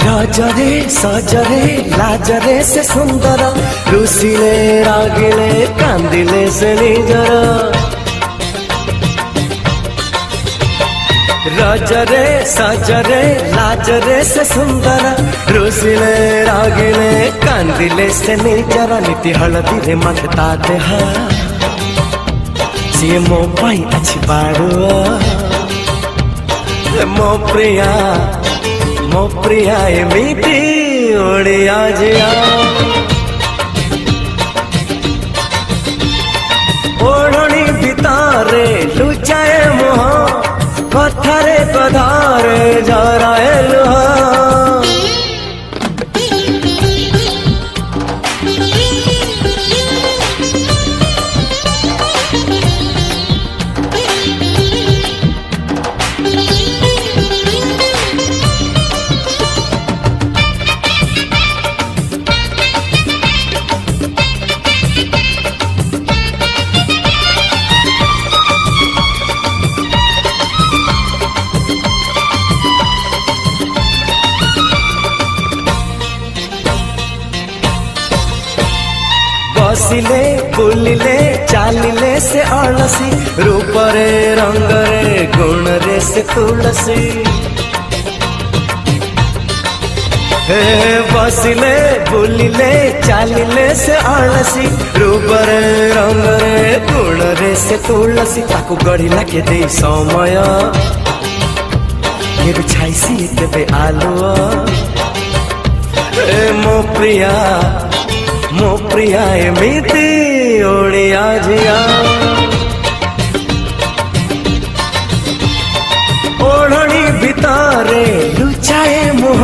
रजरे सजरे लाजरे से सुंदर रुसिले रागिले कांदिले से निजर रजरे सजरे लाजरे से सुंदर रुसिले रागिले कांदिले से निजर नीति हलदी रे मंगता देह सी मो पाई अच्छी बाड़ुआ मो प्रिया एमिति ओडिया जिया ओढ़णी भितारे लुचाए मुह कथारे कधारे जराए लुह बसिले बुलिले चालिले से अलसी रूपरे रंगरे गुणरे से तुलसी बसिले बुलिले चालिले से अलसी रूपरे रंगरे गुणरे से तुलसी ताकू गढ़िला के दे समय ये बिछाइसी तेबे आलुआ मो प्रिया एमिति ओडिया जिया ओढ़णी भितारे लुचाए मुह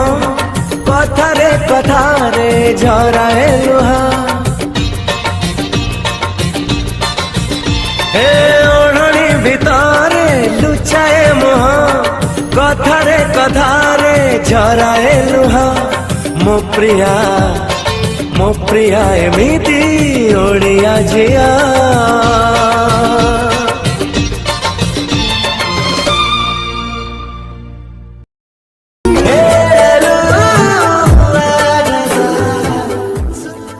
कथारे कथारे झराए लुहा हे ओढ़णी भितारे लुचाए मुह कथारे कथारे झराए लुहा मो प्रिया एमिति ओडिया जिया।